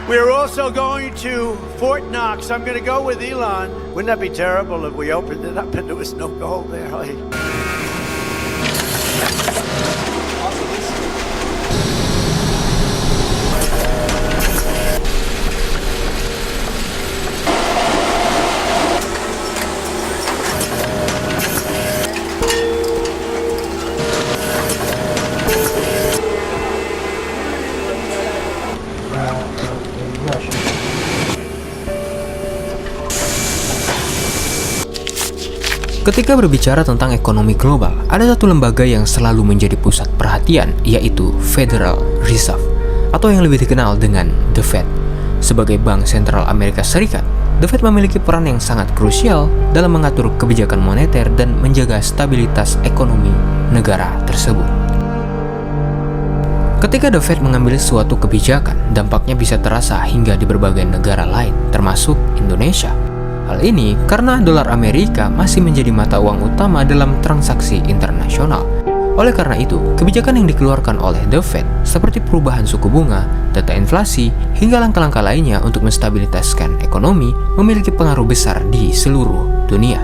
We're also going to Fort Knox. I'm going to go with Elon. Wouldn't that be terrible if we opened it up and there was no gold there? Ketika berbicara tentang ekonomi global, ada satu lembaga yang selalu menjadi pusat perhatian, yaitu Federal Reserve, atau yang lebih dikenal dengan The Fed. Sebagai bank sentral Amerika Serikat, The Fed memiliki peran yang sangat krusial dalam mengatur kebijakan moneter dan menjaga stabilitas ekonomi negara tersebut. Ketika The Fed mengambil suatu kebijakan, dampaknya bisa terasa hingga di berbagai negara lain, termasuk Indonesia. Hal ini karena dolar Amerika masih menjadi mata uang utama dalam transaksi internasional. Oleh karena itu, kebijakan yang dikeluarkan oleh The Fed seperti perubahan suku bunga, data inflasi, hingga langkah-langkah lainnya untuk menstabilitaskan ekonomi memiliki pengaruh besar di seluruh dunia.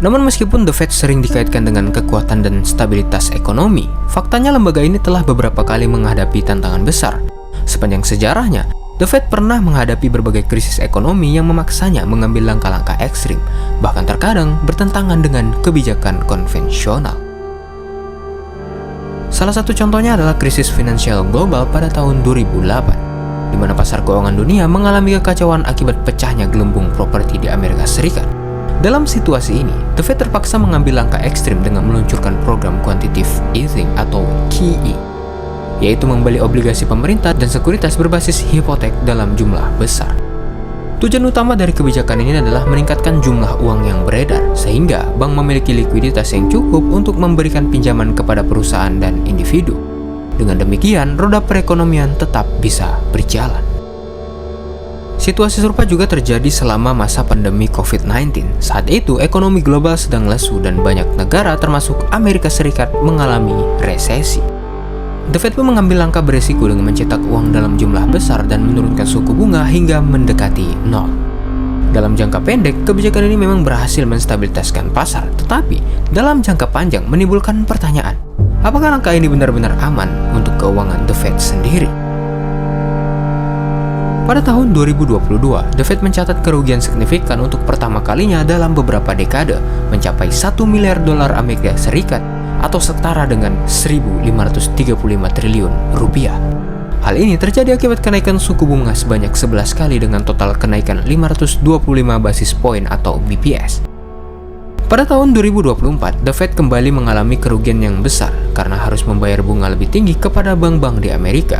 Namun meskipun The Fed sering dikaitkan dengan kekuatan dan stabilitas ekonomi, faktanya lembaga ini telah beberapa kali menghadapi tantangan besar. Sepanjang sejarahnya, The Fed pernah menghadapi berbagai krisis ekonomi yang memaksanya mengambil langkah-langkah ekstrim, bahkan terkadang bertentangan dengan kebijakan konvensional. Salah satu contohnya adalah krisis finansial global pada tahun 2008, di mana pasar keuangan dunia mengalami kekacauan akibat pecahnya gelembung properti di Amerika Serikat. Dalam situasi ini, The Fed terpaksa mengambil langkah ekstrim dengan meluncurkan program quantitative easing atau QE, yaitu membeli obligasi pemerintah dan sekuritas berbasis hipotek dalam jumlah besar. Tujuan utama dari kebijakan ini adalah meningkatkan jumlah uang yang beredar, sehingga bank memiliki likuiditas yang cukup untuk memberikan pinjaman kepada perusahaan dan individu. Dengan demikian, roda perekonomian tetap bisa berjalan. Situasi serupa juga terjadi selama masa pandemi COVID-19. Saat itu, ekonomi global sedang lesu dan banyak negara termasuk Amerika Serikat mengalami resesi. The Fed pun mengambil langkah beresiko dengan mencetak uang dalam jumlah besar dan menurunkan suku bunga hingga mendekati nol. Dalam jangka pendek, kebijakan ini memang berhasil menstabilitaskan pasar, tetapi dalam jangka panjang menimbulkan pertanyaan, apakah langkah ini benar-benar aman untuk keuangan The Fed sendiri? Pada tahun 2022, The Fed mencatat kerugian signifikan untuk pertama kalinya dalam beberapa dekade, mencapai 1 miliar dolar Amerika Serikat atau setara dengan 1.535 triliun rupiah. Hal ini terjadi akibat kenaikan suku bunga sebanyak 11 kali dengan total kenaikan 525 basis poin atau BPS. Pada tahun 2024, The Fed kembali mengalami kerugian yang besar karena harus membayar bunga lebih tinggi kepada bank-bank di Amerika.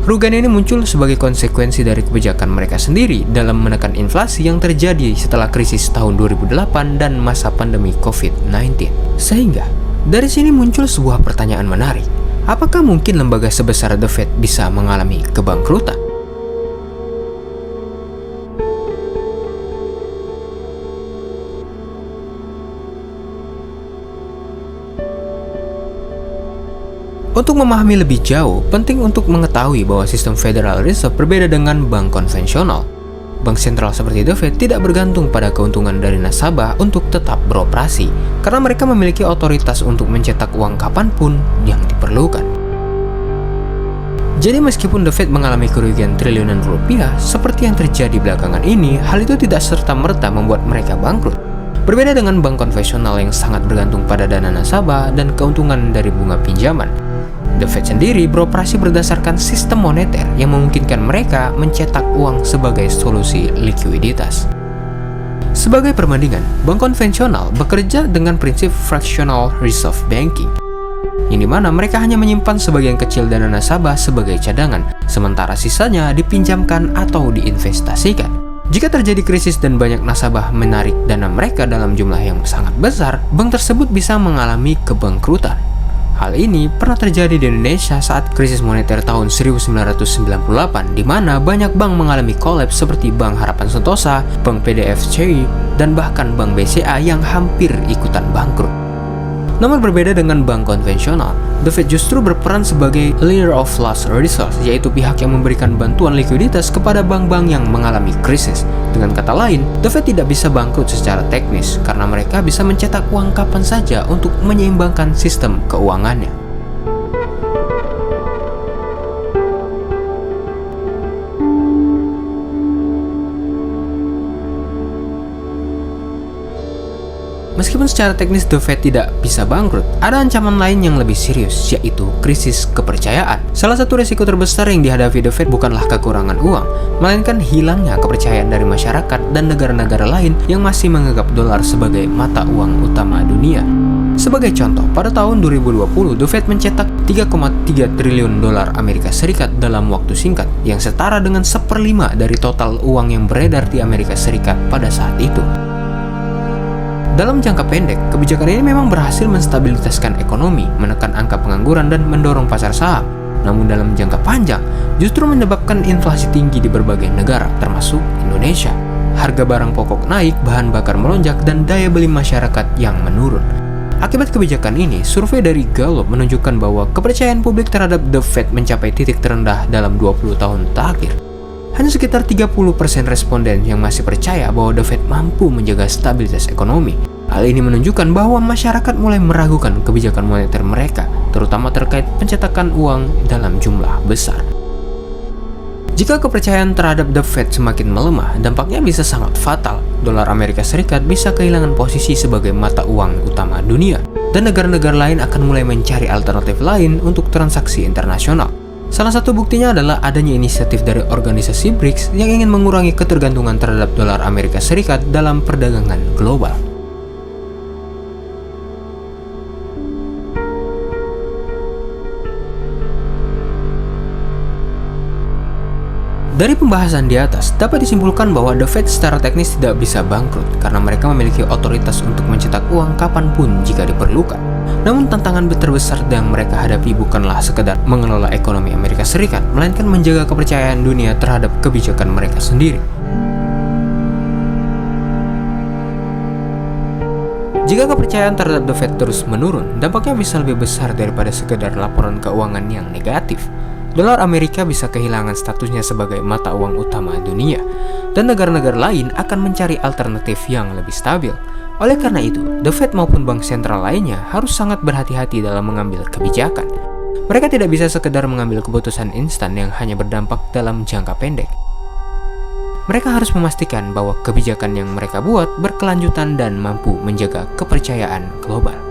Kerugian ini muncul sebagai konsekuensi dari kebijakan mereka sendiri dalam menekan inflasi yang terjadi setelah krisis tahun 2008 dan masa pandemi COVID-19. Sehingga dari sini muncul sebuah pertanyaan menarik. Apakah mungkin lembaga sebesar The Fed bisa mengalami kebangkrutan? Untuk memahami lebih jauh, penting untuk mengetahui bahwa sistem Federal Reserve berbeda dengan bank konvensional. Bank sentral seperti The Fed tidak bergantung pada keuntungan dari nasabah untuk tetap beroperasi, karena mereka memiliki otoritas untuk mencetak uang kapanpun yang diperlukan. Jadi meskipun The Fed mengalami kerugian triliunan rupiah seperti yang terjadi belakangan ini, hal itu tidak serta-merta membuat mereka bangkrut. Berbeda dengan bank konvensional yang sangat bergantung pada dana nasabah dan keuntungan dari bunga pinjaman, The Fed sendiri beroperasi berdasarkan sistem moneter yang memungkinkan mereka mencetak uang sebagai solusi likuiditas. Sebagai perbandingan, bank konvensional bekerja dengan prinsip fractional reserve banking, yang dimana mereka hanya menyimpan sebagian kecil dana nasabah sebagai cadangan, sementara sisanya dipinjamkan atau diinvestasikan. Jika terjadi krisis dan banyak nasabah menarik dana mereka dalam jumlah yang sangat besar, bank tersebut bisa mengalami kebangkrutan. Hal ini pernah terjadi di Indonesia saat krisis moneter tahun 1998, di mana banyak bank mengalami kolaps seperti Bank Harapan Sentosa, Bank PDFCI, dan bahkan Bank BCA yang hampir ikutan bangkrut. Namun berbeda dengan bank konvensional, The Fed justru berperan sebagai leader of last resort, yaitu pihak yang memberikan bantuan likuiditas kepada bank-bank yang mengalami krisis. Dengan kata lain, The Fed tidak bisa bangkrut secara teknis karena mereka bisa mencetak uang kapan saja untuk menyeimbangkan sistem keuangannya. Meskipun secara teknis The Fed tidak bisa bangkrut, ada ancaman lain yang lebih serius, yaitu krisis kepercayaan. Salah satu risiko terbesar yang dihadapi The Fed bukanlah kekurangan uang, melainkan hilangnya kepercayaan dari masyarakat dan negara-negara lain yang masih menganggap dolar sebagai mata uang utama dunia. Sebagai contoh, pada tahun 2020, The Fed mencetak 3,3 triliun dolar Amerika Serikat dalam waktu singkat, yang setara dengan 1/5 dari total uang yang beredar di Amerika Serikat pada saat itu. Dalam jangka pendek, kebijakan ini memang berhasil menstabilitaskan ekonomi, menekan angka pengangguran, dan mendorong pasar saham. Namun dalam jangka panjang, justru menyebabkan inflasi tinggi di berbagai negara, termasuk Indonesia. Harga barang pokok naik, bahan bakar melonjak, dan daya beli masyarakat yang menurun. Akibat kebijakan ini, survei dari Gallup menunjukkan bahwa kepercayaan publik terhadap The Fed mencapai titik terendah dalam 20 tahun terakhir. Hanya sekitar 30% responden yang masih percaya bahwa The Fed mampu menjaga stabilitas ekonomi. Hal ini menunjukkan bahwa masyarakat mulai meragukan kebijakan moneter mereka, terutama terkait pencetakan uang dalam jumlah besar. Jika kepercayaan terhadap The Fed semakin melemah, dampaknya bisa sangat fatal. Dolar Amerika Serikat bisa kehilangan posisi sebagai mata uang utama dunia, dan negara-negara lain akan mulai mencari alternatif lain untuk transaksi internasional. Salah satu buktinya adalah adanya inisiatif dari organisasi BRICS yang ingin mengurangi ketergantungan terhadap dolar Amerika Serikat dalam perdagangan global. Dari pembahasan di atas, dapat disimpulkan bahwa The Fed secara teknis tidak bisa bangkrut karena mereka memiliki otoritas untuk mencetak uang kapanpun jika diperlukan. Namun tantangan terbesar yang mereka hadapi bukanlah sekedar mengelola ekonomi Amerika Serikat, melainkan menjaga kepercayaan dunia terhadap kebijakan mereka sendiri. Jika kepercayaan terhadap The Fed terus menurun, dampaknya bisa lebih besar daripada sekedar laporan keuangan yang negatif. Dolar Amerika bisa kehilangan statusnya sebagai mata uang utama dunia, dan negara-negara lain akan mencari alternatif yang lebih stabil. Oleh karena itu, The Fed maupun bank sentral lainnya harus sangat berhati-hati dalam mengambil kebijakan. Mereka tidak bisa sekedar mengambil keputusan instan yang hanya berdampak dalam jangka pendek. Mereka harus memastikan bahwa kebijakan yang mereka buat berkelanjutan dan mampu menjaga kepercayaan global.